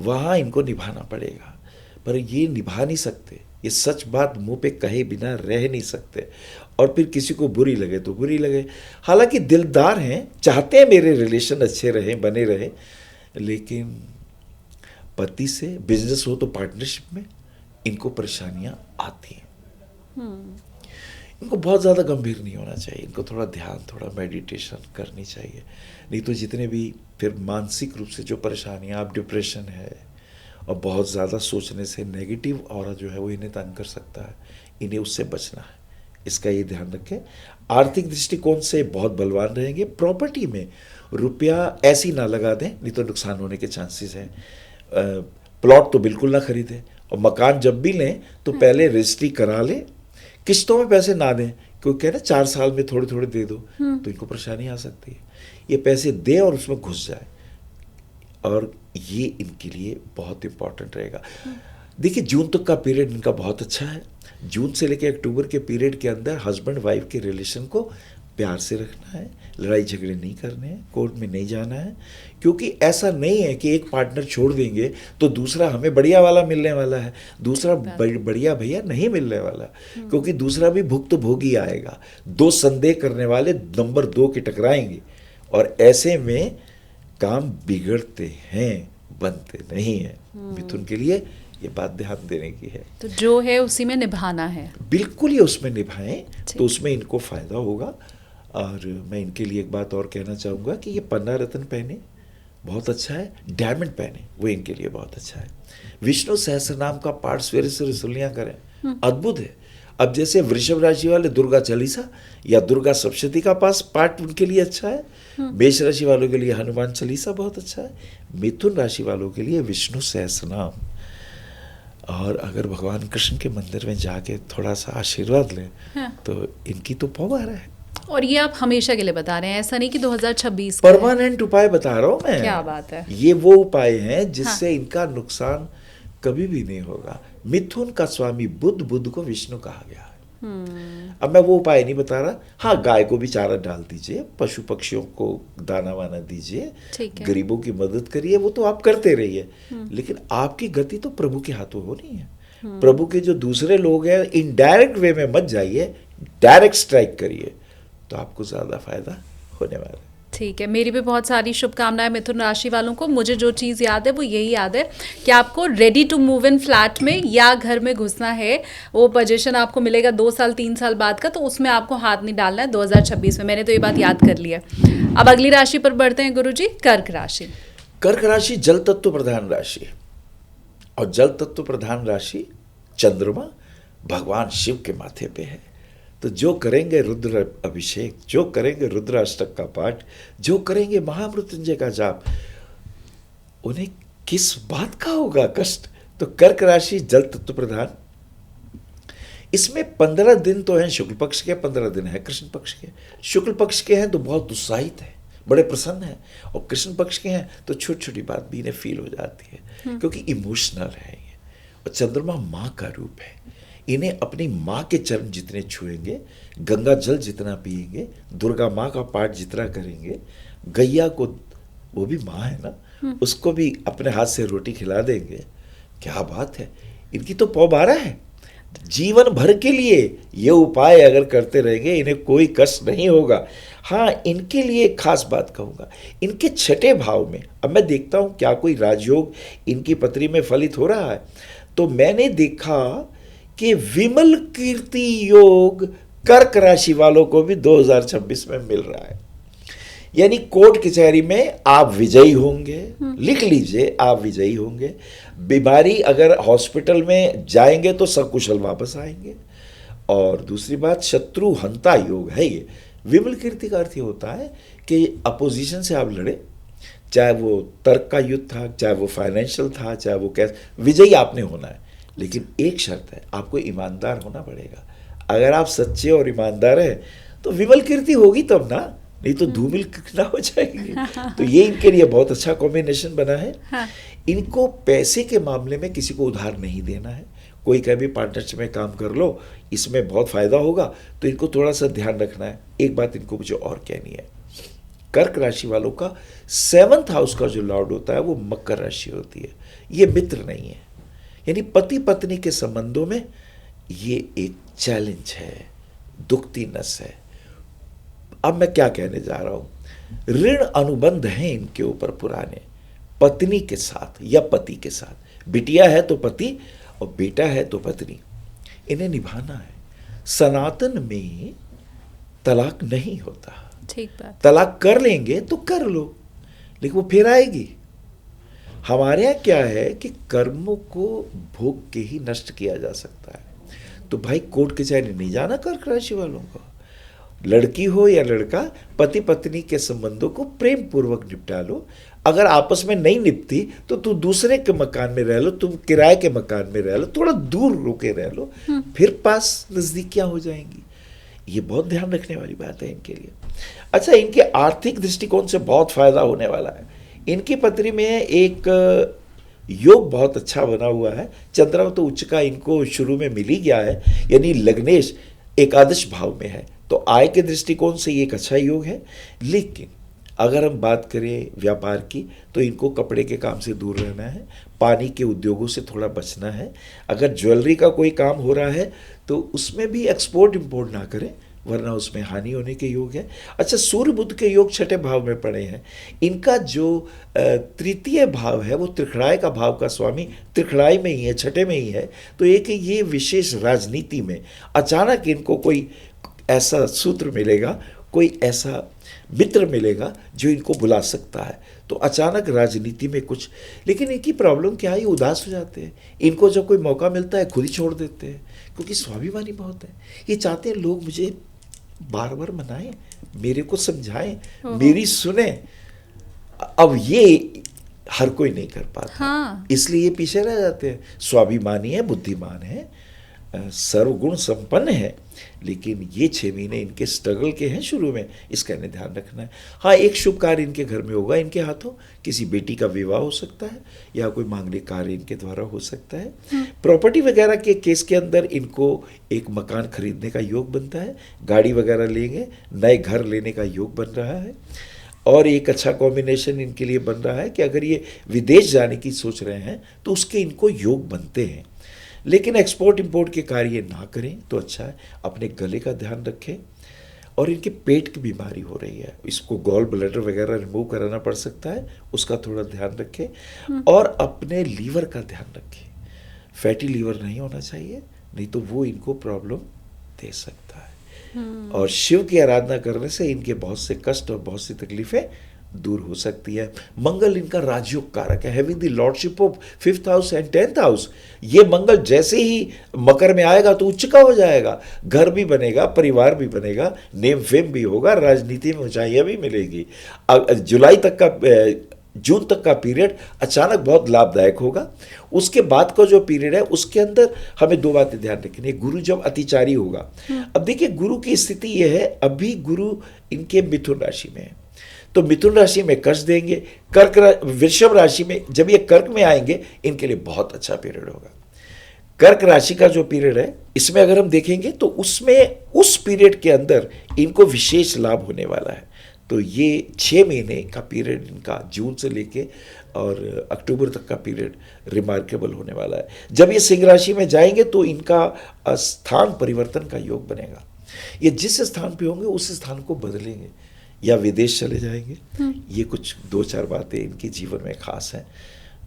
वहाँ इनको निभाना पड़ेगा, पर ये निभा नहीं सकते। ये सच बात मुंह पे कहे बिना रह नहीं सकते, और फिर किसी को बुरी लगे तो बुरी लगे। हालांकि दिलदार हैं, चाहते हैं मेरे रिलेशन अच्छे रहें, बने रहें, लेकिन पति से बिजनेस हो तो पार्टनरशिप में इनको परेशानियां आती हैं। इनको बहुत ज़्यादा गंभीर नहीं होना चाहिए, इनको थोड़ा ध्यान, थोड़ा मेडिटेशन करनी चाहिए, नहीं तो जितने भी फिर मानसिक रूप से जो परेशानियां, आप डिप्रेशन है और बहुत ज़्यादा सोचने से नेगेटिव ऑरा जो है वो इन्हें तंग कर सकता है, इन्हें उससे बचना है, इसका ये ध्यान रखें। आर्थिक दृष्टिकोण से बहुत बलवान रहेंगे। प्रॉपर्टी में रुपया ऐसी ना लगा दें, नहीं तो नुकसान होने के चांसेस हैं। प्लॉट तो बिल्कुल ना खरीदें, और मकान जब भी लें तो पहले रजिस्ट्री करा लें, किस्तों में पैसे ना दें, क्योंकि ना 4 साल में थोड़े थोड़े दे दो तो इनको परेशानी आ सकती है। ये पैसे दे और उसमें घुस जाए, और ये इनके लिए बहुत इंपॉर्टेंट रहेगा। देखिए, जून तक का पीरियड इनका बहुत अच्छा है। जून से लेकर अक्टूबर के पीरियड के अंदर हस्बैंड वाइफ के रिलेशन को प्यार से रखना है, लड़ाई झगड़े नहीं करने हैं, कोर्ट में नहीं जाना है, क्योंकि ऐसा नहीं है कि एक पार्टनर छोड़ देंगे तो दूसरा हमें बढ़िया वाला मिलने वाला है, दूसरा बढ़िया भैया नहीं मिलने वाला, क्योंकि दूसरा भी भुक्त भोगी आएगा। 2 संदेह करने वाले नंबर 2 के टकराएंगे, और ऐसे में काम बिगड़ते हैं, बनते नहीं है। मिथुन के लिए ये बात ध्यान देने की है। तो जो है उसी में निभाना है, बिल्कुल ये उसमें निभाएं तो उसमें इनको फायदा होगा। और मैं इनके लिए एक बात और कहना चाहूँगा कि ये पन्ना रत्न पहने, बहुत अच्छा है, डायमंड पहने, वो इनके लिए बहुत अच्छा है। विष्णु सहस्त्र नाम का पाठ सवेरे सवेरे सुलियाँ करें, अद्भुत है। अब जैसे वृषभ राशि वाले दुर्गा चालीसा या दुर्गा सप्तशती का पाठ उनके लिए अच्छा है, मेष राशि वालों के लिए हनुमान चालीसा बहुत अच्छा है, मिथुन राशि वालों के लिए विष्णु सहस्त्र नाम। और अगर भगवान कृष्ण के मंदिर में जाके थोड़ा सा आशीर्वाद लें तो इनकी तो पौवार है। और ये आप हमेशा के लिए बता रहे हैं, ऐसा नहीं कि 2026 का है। परमानेंट उपाय बता रहा हूं मैं। क्या बात है। ये वो उपाय हैं जिससे इनका नुकसान कभी भी नहीं होगा। मिथुन का स्वामी बुध, बुध को विष्णु कहा गया है। अब मैं वो उपाय नहीं बता रहा। हाँ, गाय को भी चारा डाल दीजिए, पशु पक्षियों को दाना वाना दीजिए, ठीक है। गरीबों की मदद करिए, वो तो आप करते रहिए। लेकिन आपकी गति तो प्रभु के हाथों होनी है। प्रभु के जो दूसरे लोग हैं, इनडायरेक्ट वे में मत जाइए, डायरेक्ट स्ट्राइक करिए, तो आपको ज्यादा फायदा होने वाला है। ठीक है, मेरी भी बहुत सारी शुभकामनाएं मिथुन राशि वालों को। मुझे जो चीज़ याद है वो यही याद है कि आपको ready to move in flat में या घर में घुसना है। वो पोजीशन आपको मिलेगा 2 साल 3 साल बाद का, तो उसमें आपको हाथ नहीं डालना है 2026 में। मैंने तो ये बात याद कर ली है। अब अगली राशि पर बढ़ते हैं गुरुजी, कर्क राशि। कर्क राशि जल तत्व प्रधान राशि है, और जल तत्व प्रधान राशि चंद्रमा भगवान शिव के माथे पे है। तो जो करेंगे रुद्र अभिषेक, जो करेंगे रुद्र अष्टक का पाठ, जो करेंगे महामृत्युंजय का जाप, उन्हें किस बात का होगा कष्ट। तो कर्क राशि जल तत्व प्रधान, इसमें 15 दिन तो हैं शुक्ल पक्ष के, 15 दिन है कृष्ण पक्ष के। शुक्ल पक्ष के हैं तो बहुत उत्साहित है, बड़े प्रसन्न हैं, और कृष्ण पक्ष के हैं तो छोटी छोटी बात भी इन्हें फील हो जाती है, क्योंकि इमोशनल है ये। और चंद्रमा माँ का रूप है, इन्हें अपनी माँ के चरण जितने छुएंगे, गंगा जल जितना पिएंगे, दुर्गा माँ का पाठ जितना करेंगे, गैया को, वो भी माँ है ना, उसको भी अपने हाथ से रोटी खिला देंगे, क्या बात है। इनकी तो पौबारा है। जीवन भर के लिए ये उपाय अगर करते रहेंगे, इन्हें कोई कष्ट नहीं होगा। हाँ, इनके लिए एक खास बात कहूँगा, इनके छठे भाव में, अब मैं देखता हूँ क्या कोई राजयोग इनकी पत्री में फलित हो रहा है, तो मैंने देखा कि विमल कीर्ति योग कर्क राशि वालों को भी 2026 में मिल रहा है। यानी कोर्ट कचहरी में आप विजयी होंगे, लिख लीजिए, आप विजयी होंगे। बीमारी अगर हॉस्पिटल में जाएंगे तो सकुशल वापस आएंगे। और दूसरी बात, शत्रु हंता योग है ये। विमल कीर्ति का अर्थ ये होता है कि अपोजिशन से आप लड़े, चाहे वो तर्क का युद्ध था, चाहे वो फाइनेंशियल था, चाहे वो कैसे, विजयी आपने होना है। लेकिन एक शर्त है, आपको ईमानदार होना पड़ेगा। अगर आप सच्चे और ईमानदार हैं तो विमल कीर्ति होगी तब ना, नहीं तो धूमिल ना हो जाएगी। तो ये इनके लिए बहुत अच्छा कॉम्बिनेशन बना है। हाँ। इनको पैसे के मामले में किसी को उधार नहीं देना है। कोई कहीं भी पार्टनरशिप में काम कर लो, इसमें बहुत फायदा होगा, तो इनको थोड़ा सा ध्यान रखना है। एक बात इनको मुझे और कहनी है, कर्क राशि वालों का 7th हाउस का जो लॉर्ड होता है वो मकर राशि होती है। ये मित्र नहीं है, यानी पति पत्नी के संबंधों में ये एक चैलेंज है, दुखती नस है। अब मैं क्या कहने जा रहा हूं, ऋण अनुबंध हैं इनके ऊपर पुराने, पत्नी के साथ या पति के साथ। बिटिया है तो पति और बेटा है तो पत्नी, इन्हें निभाना है। सनातन में तलाक नहीं होता। ठीक बात। तलाक कर लेंगे तो कर लो, लेकिन वो फिर आएगी। हमारे यहाँ क्या है कि कर्मों को भोग के ही नष्ट किया जा सकता है। तो भाई कोर्ट कचहरी नहीं जाना कर्क राशि वालों को। लड़की हो या लड़का, पति पत्नी के संबंधों को प्रेम पूर्वक निपटा लो। अगर आपस में नहीं निपटी तो तू दूसरे के मकान में रह लो, तुम किराए के मकान में रह लो, थोड़ा दूर रुके रह लो, फिर पास नजदीकियां हो जाएंगी। ये बहुत ध्यान रखने वाली बात है इनके लिए। अच्छा, इनके आर्थिक दृष्टिकोण से बहुत फायदा होने वाला है। इनकी पत्री में एक योग बहुत अच्छा बना हुआ है। चंद्रमा तो उच्च का इनको शुरू में मिल ही गया है, यानी लग्नेश एकादश भाव में है, तो आय के दृष्टिकोण से ये एक अच्छा योग है। लेकिन अगर हम बात करें व्यापार की, तो इनको कपड़े के काम से दूर रहना है, पानी के उद्योगों से थोड़ा बचना है। अगर ज्वेलरी का कोई काम हो रहा है तो उसमें भी एक्सपोर्ट इंपोर्ट ना करें, वरना उसमें हानि होने के योग है। अच्छा, सूर्य बुध के योग छठे भाव में पड़े हैं। इनका जो तृतीय भाव है वो त्रिखड़ाई का भाव का स्वामी त्रिखड़ाई में ही है, छठे में ही है। तो एक ये विशेष राजनीति में अचानक इनको कोई ऐसा सूत्र मिलेगा, कोई ऐसा मित्र मिलेगा जो इनको बुला सकता है। तो अचानक राजनीति में कुछ, लेकिन इनकी प्रॉब्लम क्या है, ये उदास हो जाते हैं। इनको जब कोई मौका मिलता है खुद ही छोड़ देते हैं, क्योंकि स्वाभिमानी बहुत है। ये चाहते हैं लोग मुझे बार बार मनाएं, मेरे को समझाएं, मेरी सुने। अब ये हर कोई नहीं कर पाता। हाँ। इसलिए ये पीछे रह जाते हैं। स्वाभिमानी है, बुद्धिमान है, सर्वगुण संपन्न है, लेकिन ये 6 महीने इनके स्ट्रगल के हैं शुरू में, इसका इन्हें ध्यान रखना है। हाँ, एक शुभ कार्य इनके घर में होगा, इनके हाथों किसी बेटी का विवाह हो सकता है या कोई मांगलिक कार्य इनके द्वारा हो सकता है। प्रॉपर्टी वगैरह के केस के अंदर इनको एक मकान खरीदने का योग बनता है, गाड़ी वगैरह लेंगे, नए घर लेने का योग बन रहा है। और एक अच्छा कॉम्बिनेशन इनके लिए बन रहा है कि अगर ये विदेश जाने की सोच रहे हैं तो उसके इनको योग बनते हैं। लेकिन एक्सपोर्ट इंपोर्ट के कार्य ना करें तो अच्छा है। अपने गले का ध्यान रखें। और इनके पेट की बीमारी हो रही है, इसको गॉल ब्लैडर वगैरह रिमूव कराना पड़ सकता है, उसका थोड़ा ध्यान रखें। और अपने लीवर का ध्यान रखें, फैटी लीवर नहीं होना चाहिए, नहीं तो वो इनको प्रॉब्लम दे सकता है। और शिव की आराधना करने से इनके बहुत से कष्ट और बहुत सी तकलीफें दूर हो सकती है। मंगल इनका राजयोग कारक है, having the lordship of 5th house and 10th house. ये मंगल जैसे ही मकर में आएगा तो उच्च का हो जाएगा, घर भी बनेगा, परिवार भी बनेगा, नेम फेम भी होगा, राजनीति में ऊंचाइयां भी मिलेगी। जून तक का पीरियड अचानक बहुत लाभदायक होगा। उसके बाद का जो पीरियड है उसके अंदर हमें 2 बातें ध्यान रखनी है। गुरु जब अतिचारी होगा, अब देखिए गुरु की स्थिति यह है, अभी गुरु इनके मिथुन राशि में है, तो मिथुन राशि में कष्ट देंगे। वृषभ राशि में जब ये कर्क में आएंगे, इनके लिए बहुत अच्छा पीरियड होगा। कर्क राशि का जो पीरियड है, इसमें अगर हम देखेंगे तो उसमें उस पीरियड के अंदर इनको विशेष लाभ होने वाला है। तो ये 6 महीने का पीरियड इनका जून से लेके और अक्टूबर तक का पीरियड रिमार्केबल होने वाला है। जब ये सिंह राशि में जाएंगे तो इनका स्थान परिवर्तन का योग बनेगा। ये जिस स्थान पे होंगे उस स्थान को बदलेंगे या विदेश चले जाएंगे। ये कुछ 2-4 बातें इनके जीवन में खास हैं।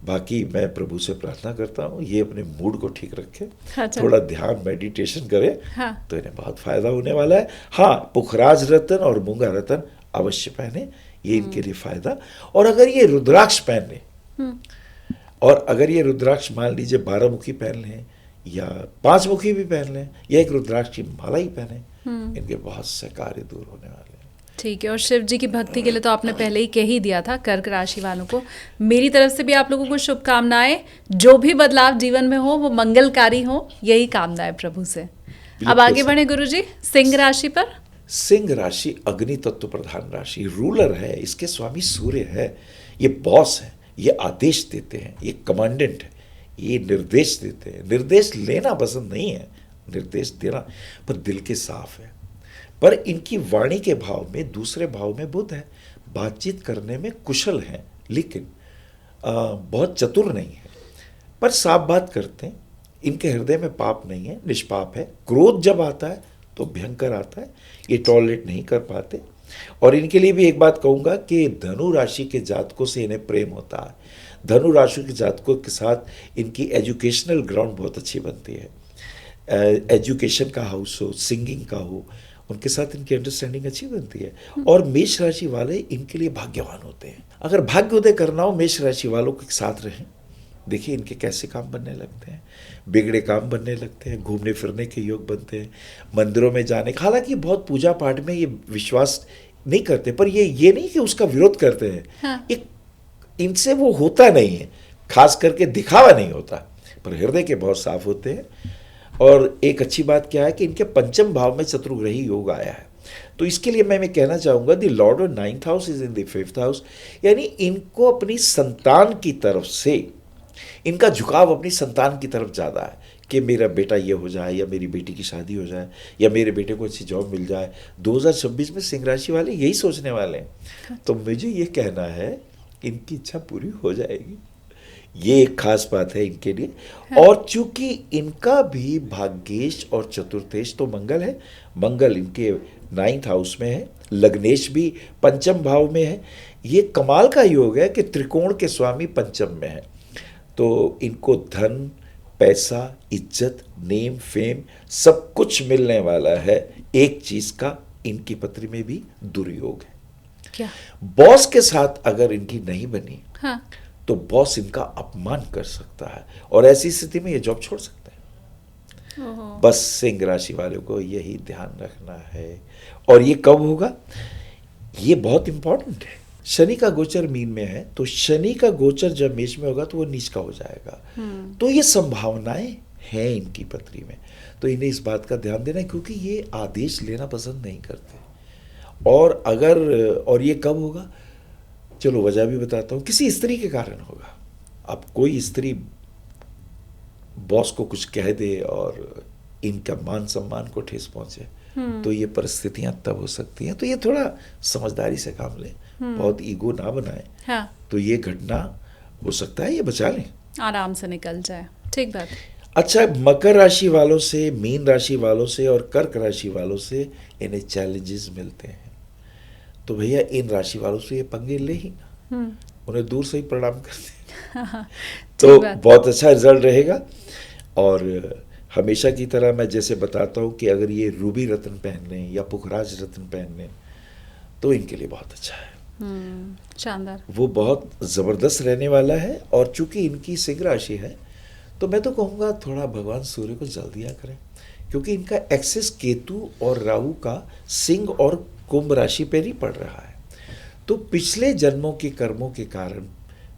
बाकी मैं प्रभु से प्रार्थना करता हूँ ये अपने मूड को ठीक रखें, थोड़ा ध्यान मेडिटेशन करें, तो इन्हें बहुत फायदा होने वाला है। हाँ, पुखराज रतन और मूंगा रतन अवश्य पहने, ये इनके लिए फायदा। और अगर ये रुद्राक्ष पहन लें, और अगर ये रुद्राक्ष मान लीजिए 12 मुखी पहन लें या 5 मुखी भी पहन लें या एक रुद्राक्ष की माला ही पहने, इनके बहुत से कार्य दूर होने वाले हैं। ठीक है। और शिव जी की भक्ति के लिए तो आपने पहले ही कह ही दिया था कर्क राशि वालों को। मेरी तरफ से भी आप लोगों को शुभकामनाएं। जो भी बदलाव जीवन में हो वो मंगलकारी हो, यही कामना है प्रभु से। अब आगे बढ़े गुरुजी सिंह राशि पर। सिंह राशि अग्नि तत्व प्रधान राशि, रूलर है, इसके स्वामी सूर्य है, ये बॉस है, ये आदेश देते हैं, ये कमांडेंट है, ये निर्देश देते हैं। निर्देश लेना पसंद नहीं है, निर्देश देना, पर दिल के साफ है। पर इनकी वाणी के भाव में, दूसरे भाव में बुध है, बातचीत करने में कुशल हैं, लेकिन बहुत चतुर नहीं है, पर साफ बात करते हैं। इनके हृदय में पाप नहीं है, निष्पाप है। क्रोध जब आता है तो भयंकर आता है, ये टॉलरेट नहीं कर पाते। और इनके लिए भी एक बात कहूँगा कि धनु राशि के जातकों से इन्हें प्रेम होता है। धनु राशि के जातकों के साथ इनकी एजुकेशनल ग्राउंड बहुत अच्छी बनती है। एजुकेशन का हाउस हो, सिंगिंग का हो, उनके साथ इनकी अंडरस्टैंडिंग अच्छी बनती है। और मेष राशि वाले इनके लिए भाग्यवान होते हैं। अगर भाग्योदय करना हो मेष राशि वालों के साथ रहें, देखिए इनके कैसे काम बनने लगते हैं, बिगड़े काम बनने लगते हैं, घूमने फिरने के योग बनते हैं, मंदिरों में जाने। हालांकि बहुत पूजा पाठ में ये विश्वास नहीं करते, पर ये नहीं कि उसका विरोध करते हैं। हाँ। एक इनसे वो होता नहीं है, खास करके दिखावा नहीं होता, पर हृदय के बहुत साफ होते हैं। और एक अच्छी बात क्या है कि इनके पंचम भाव में शत्रुग्रही योग आया है, तो इसके लिए मैं कहना चाहूँगा the lord of 9th house is in the 5th house, यानी इनको अपनी संतान की तरफ से इनका झुकाव अपनी संतान की तरफ ज़्यादा है कि मेरा बेटा ये हो जाए या मेरी बेटी की शादी हो जाए या मेरे बेटे को अच्छी जॉब मिल जाए। 2026 में सिंह राशि वाले यही सोचने वाले हैं। तो मुझे ये कहना है इनकी इच्छा पूरी हो जाएगी, ये एक खास बात है इनके लिए। और चूंकि इनका भी भाग्येश और चतुर्थेश तो मंगल है, मंगल इनके 9th हाउस में है, लग्नेश भी पंचम भाव में है। ये कमाल का योग है कि त्रिकोण के स्वामी पंचम में है, तो इनको धन, पैसा, इज्जत, नेम फेम सब कुछ मिलने वाला है। एक चीज का इनकी पत्री में भी दुर्योग है। क्या? बॉस के साथ अगर इनकी नहीं बनी, हाँ। तो बॉस इनका अपमान कर सकता है और ऐसी स्थिति में ये जॉब छोड़ सकता है। बस सिंह राशि वालों को यही ध्यान रखना है। और ये कब होगा, ये बहुत इंपॉर्टेंट है। शनि का गोचर मीन में है, तो शनि का गोचर जब मेष में होगा तो वो नीच का हो जाएगा। तो ये संभावनाएं हैं इनकी पत्री में, तो इन्हें इस बात का ध्यान देना है, क्योंकि ये आदेश लेना पसंद नहीं करते। और ये कब होगा, चलो वजह भी बताता हूँ, किसी स्त्री के कारण होगा। अब कोई स्त्री बॉस को कुछ कह दे और इनका मान सम्मान को ठेस पहुंचे, तो ये परिस्थितियां तब हो सकती हैं। तो ये थोड़ा समझदारी से काम लें, बहुत ईगो ना बनाएं। हाँ, तो ये घटना हो सकता है ये बचा लें, आराम से निकल जाए। ठीक बात। अच्छा, मकर राशि वालों से, मीन राशि वालों से और कर्क राशि वालों से इन्हें चैलेंजेस मिलते हैं। तो भैया इन राशि वालों से ये पंगे ले ही ना, उन्हें दूर से ही प्रणाम कर दें। तो बहुत अच्छा रिजल्ट रहेगा। और हमेशा की तरह मैं जैसे बताता हूँ कि अगर ये रूबी रत्न पहन लें या पुखराज रत्न पहन लें तो इनके लिए बहुत अच्छा है। शानदार। वो बहुत ज़बरदस्त रहने वाला है। और चूंकि इनकी सिंह राशि है तो मैं तो कहूँगा थोड़ा भगवान सूर्य को जल दिया करें, क्योंकि इनका एक्सेस केतु और राहु का सिंह और कुंभ राशि पर ही पड़ रहा है। तो पिछले जन्मों के कर्मों के कारण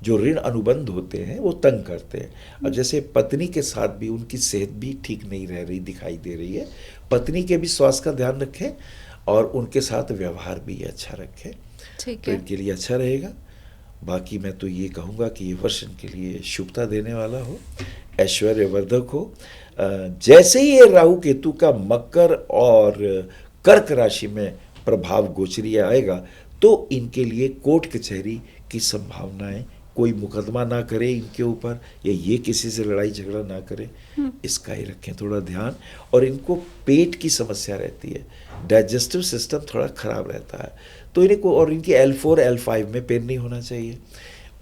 जो ऋण अनुबंध होते हैं वो तंग करते हैं। अब जैसे पत्नी के साथ भी उनकी सेहत भी ठीक नहीं रह रही दिखाई दे रही है, पत्नी के भी स्वास्थ्य का ध्यान रखें और उनके साथ व्यवहार भी अच्छा रखें, तो इनके लिए अच्छा रहेगा। बाकी मैं तो ये कहूँगा कि ये वर्ष इनके लिए शुभता देने वाला हो, ऐश्वर्यवर्धक हो। जैसे ही ये राहु केतु का मकर और कर्क राशि में प्रभाव गोचरीय आएगा तो इनके लिए कोर्ट कचहरी की संभावनाएं, कोई मुकदमा ना करे इनके ऊपर या ये किसी से लड़ाई झगड़ा ना करे, इसका ही रखें थोड़ा ध्यान। और इनको पेट की समस्या रहती है, डाइजेस्टिव सिस्टम थोड़ा खराब रहता है, तो इन्हें को, और इनकी L4 L5 में पेन नहीं होना चाहिए।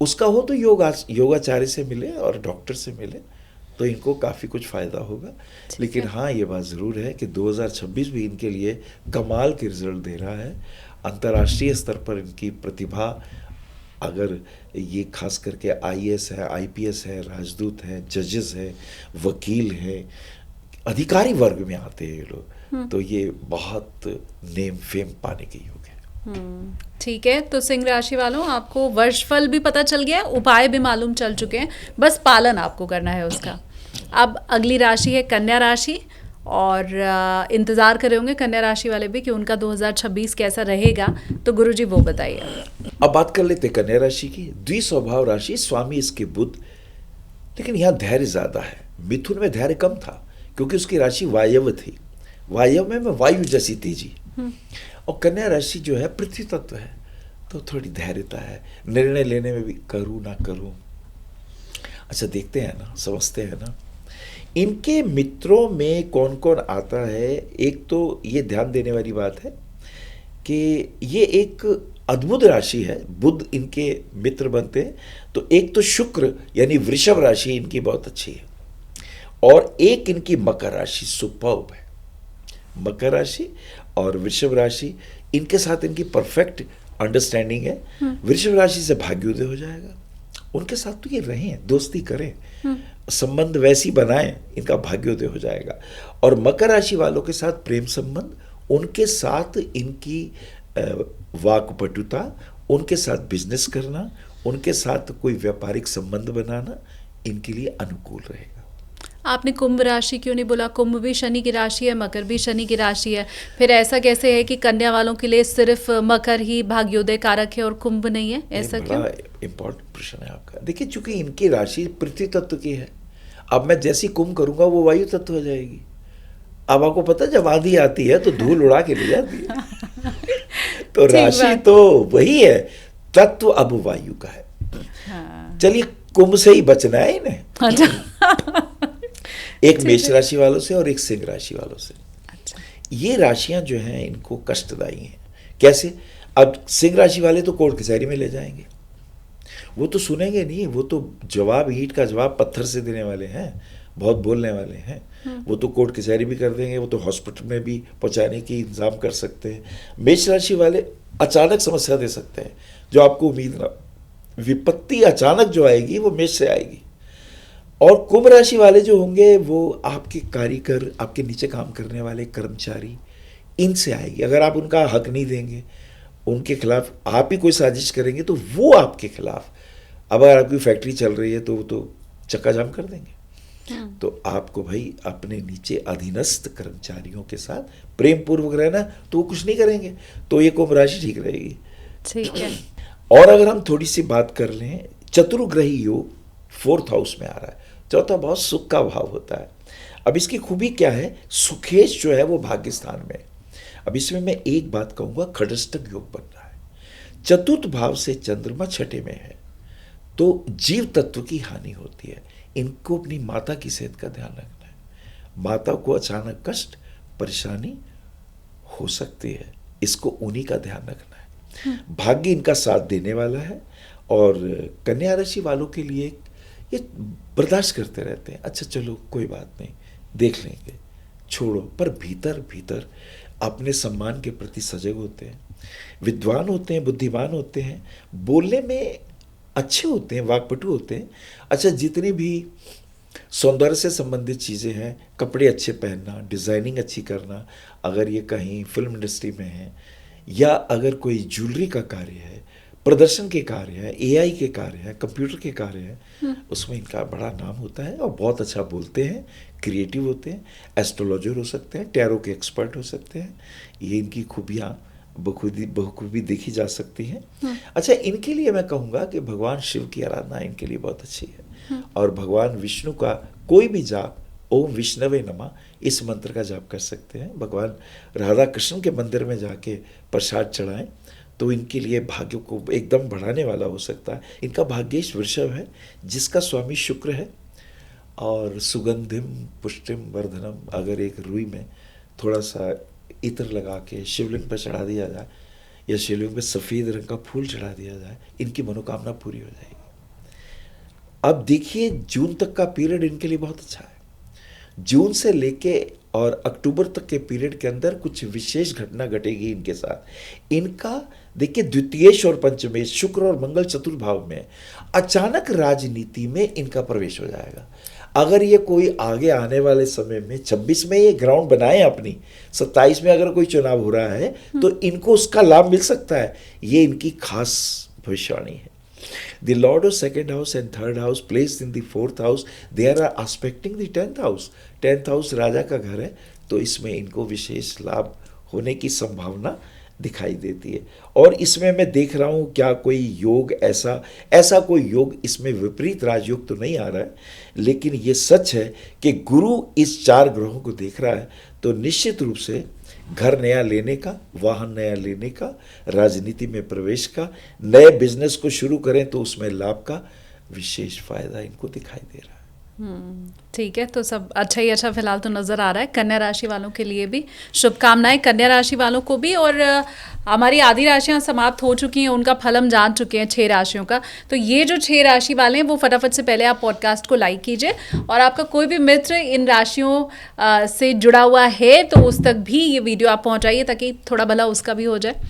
उसका हो तो योगाचार्य से मिले और डॉक्टर से मिले तो इनको काफ़ी कुछ फ़ायदा होगा। लेकिन हाँ, ये बात ज़रूर है कि 2026 भी इनके लिए कमाल के रिजल्ट दे रहा है। अंतर्राष्ट्रीय स्तर पर इनकी प्रतिभा, अगर ये खास करके IAS है, IPS है, राजदूत है, जजेस है, वकील है, अधिकारी वर्ग में आते हैं ये लोग, तो ये बहुत नेम फेम पाने के योग है। ठीक है, तो सिंह राशि वालों आपको वर्षफल भी पता चल गया है, उपाय भी मालूम चल चुके हैं, बस पालन आपको करना है उसका। अब अगली राशि है कन्या राशि, और इंतज़ार कर रहे होंगे कन्या राशि वाले भी कि उनका 2026 कैसा रहेगा, तो गुरुजी वो बताइए। अब बात कर लेते कन्या राशि की। द्विस्वभाव राशि, स्वामी इसके बुध, लेकिन यहाँ धैर्य ज़्यादा है। मिथुन में धैर्य कम था क्योंकि उसकी राशि वायव थी, वायव में वायु जैसी तेजी, और कन्या राशि जो है पृथ्वी तत्व है, तो थोड़ी धैर्यता है, निर्णय लेने में भी करूँ ना करूँ। अच्छा, देखते हैं ना, समझते हैं ना। इनके मित्रों में कौन कौन आता है। एक तो ये ध्यान देने वाली बात है कि ये एक अद्भुत राशि है, बुध इनके मित्र बनते हैं। तो एक तो शुक्र यानी वृषभ राशि इनकी बहुत अच्छी है, और एक इनकी मकर राशि सुपर्ब है। मकर राशि और वृषभ राशि, इनके साथ इनकी परफेक्ट अंडरस्टैंडिंग है। वृषभ राशि से भाग्योदय हो जाएगा, उनके साथ तो ये रहें, दोस्ती करें, संबंध वैसी बनाएं, इनका भाग्योदय हो जाएगा। और मकर राशि वालों के साथ प्रेम संबंध, उनके साथ इनकी वाक्पटुता, उनके साथ बिजनेस करना, उनके साथ कोई व्यापारिक संबंध बनाना इनके लिए अनुकूल रहेगा। आपने कुंभ राशि क्यों नहीं बोला? कुंभ भी शनि की राशि है, मकर भी शनि की राशि है, फिर ऐसा कैसे है कि कन्या वालों के लिए सिर्फ मकर ही भाग्योदय कारक है और कुंभ नहीं है? ऐसा क्यों? बड़ा इंपॉर्टेंट प्रश्न है आपका। देखिए, चूंकि इनकी राशि पृथ्वी तत्व की है, अब मैं जैसी कुंभ करूंगा वो वायु तत्व हो जाएगी। अब आपको पता है जब आंधी आती है तो धूल उड़ा के ले जाती है। तो राशि तो वही है, तत्व अब वायु का है। हाँ। चलिए, कुंभ से ही बचना है इन्हें। एक मेष राशि वालों से और एक सिंह राशि वालों से। अच्छा। ये राशियां जो हैं इनको कष्टदायी हैं। कैसे? अब सिंह राशि वाले तो कोर्ट कचहरी में ले जाएंगे, वो तो सुनेंगे नहीं, वो तो जवाब, ईंट का जवाब पत्थर से देने वाले हैं, बहुत बोलने वाले हैं। वो तो कोर्ट कचहरी भी कर देंगे, वो तो हॉस्पिटल में भी पहुंचाने की इंतजाम कर सकते हैं। मेष राशि वाले अचानक समस्या दे सकते हैं जो आपको उम्मीद ना, विपत्ति अचानक जो आएगी वो मेष से आएगी। और कुंभ राशि वाले जो होंगे वो आपके कारीगर, आपके नीचे काम करने वाले कर्मचारी, इनसे आएगी। अगर आप उनका हक नहीं देंगे, उनके खिलाफ आप ही कोई साजिश करेंगे तो वो आपके खिलाफ, अब अगर आपकी फैक्ट्री चल रही है तो वो तो चक्का जाम कर देंगे। तो आपको भाई अपने नीचे अधीनस्थ कर्मचारियों के साथ प्रेम पूर्वक रहना, तो वो कुछ नहीं करेंगे, तो ये कुंभ राशि ठीक रहेगी। ठीक है। और अगर हम थोड़ी सी बात कर लें, चतुर्ग्रही योग 4th हाउस में आ रहा है। चौथा भाव सुख का भाव होता है। अब इसकी खूबी क्या है, सुखेश जो है वो भाग्य स्थान में है। अब इसमें मैं एक बात कहूंगा, खडष्टक योग बन रहा है। चतुर्थ भाव से चंद्रमा छठे में है, तो जीव तत्व की हानि होती है। इनको अपनी माता की सेहत का ध्यान रखना है। माता को अचानक कष्ट परेशानी हो सकती है, इसको उन्हीं का ध्यान रखना है। भाग्य इनका साथ देने वाला है। और कन्या राशि वालों के लिए ये बर्दाश्त करते रहते हैं, अच्छा चलो कोई बात नहीं, देख लेंगे, छोड़ो, पर भीतर भीतर अपने सम्मान के प्रति सजग होते हैं, विद्वान होते हैं, बुद्धिमान होते हैं, बोलने में अच्छे होते हैं, वाकपटु होते हैं। अच्छा, जितनी भी सौंदर्य से संबंधित चीज़ें हैं, कपड़े अच्छे पहनना, डिज़ाइनिंग अच्छी करना, अगर ये कहीं फिल्म इंडस्ट्री में है या अगर कोई ज्वेलरी का कार्य है, प्रदर्शन के कार्य है, एआई के कार्य है, कंप्यूटर के कार्य है, उसमें इनका बड़ा नाम होता है और बहुत अच्छा बोलते हैं, क्रिएटिव होते हैं, एस्ट्रोलॉजर हो सकते हैं, टैरो के एक्सपर्ट हो सकते हैं। ये इनकी खूबियाँ बखूबी देखी जा सकती हैं। अच्छा, इनके लिए मैं कहूँगा कि भगवान शिव की आराधना इनके लिए बहुत अच्छी है। और भगवान विष्णु का कोई भी जाप, ओम विष्णवे नमः, इस मंत्र का जाप कर सकते हैं। भगवान राधा कृष्ण के मंदिर में जाके प्रसाद चढ़ाएं, तो इनके लिए भाग्य को एकदम बढ़ाने वाला हो सकता है। इनका भाग्येश वृषभ है, जिसका स्वामी शुक्र है। और सुगंधिम पुष्टिम वर्धनम, अगर एक रुई में थोड़ा सा इत्र लगा के शिवलिंग पर चढ़ा दिया जाए या शिवलिंग पर सफ़ेद रंग का फूल चढ़ा दिया जाए, इनकी मनोकामना पूरी हो जाएगी। अब देखिए, जून तक का पीरियड इनके लिए बहुत अच्छा है। जून से लेके और अक्टूबर तक के पीरियड के अंदर कुछ विशेष घटना घटेगी इनके साथ। इनका देखिए, द्वितीयेश और पंचमेश, शुक्र और मंगल चतुर्भाव में, अचानक राजनीति में इनका प्रवेश हो जाएगा। अगर ये कोई आगे आने वाले समय में 26 में ये ग्राउंड बनाए अपनी, 27 में अगर कोई चुनाव हो रहा है, तो इनको उसका लाभ मिल सकता है। ये इनकी खास भविष्यवाणी है। The Lord of 2nd house and 3rd house placed in the 4th house, they are aspecting the 10th house. 10th house राजा का घर है, तो इसमें इनको विशेष लाभ होने की संभावना दिखाई देती है। और इसमें मैं देख रहा हूँ, क्या कोई योग ऐसा कोई योग इसमें विपरीत राजयोग तो नहीं आ रहा है, लेकिन ये सच है कि गुरु इस 4 ग्रहों को देख रहा है, तो निश्चित रूप से घर नया लेने का, वाहन नया लेने का, राजनीति में प्रवेश का, नए बिजनेस को शुरू करें तो उसमें लाभ का विशेष फायदा इनको दिखाई दे रहा है। ठीक है, तो सब अच्छा ही अच्छा फिलहाल तो नज़र आ रहा है। कन्या राशि वालों के लिए भी शुभकामनाएं, कन्या राशि वालों को भी। और हमारी आधी राशियां समाप्त हो चुकी हैं, उनका फल हम जान चुके हैं 6 राशियों का। तो ये जो 6 राशि वाले हैं, वो फटाफट से पहले आप पॉडकास्ट को लाइक कीजिए, और आपका कोई भी मित्र इन राशियों से जुड़ा हुआ है तो उस तक भी ये वीडियो आप पहुँचाइए, ताकि थोड़ा भला उसका भी हो जाए।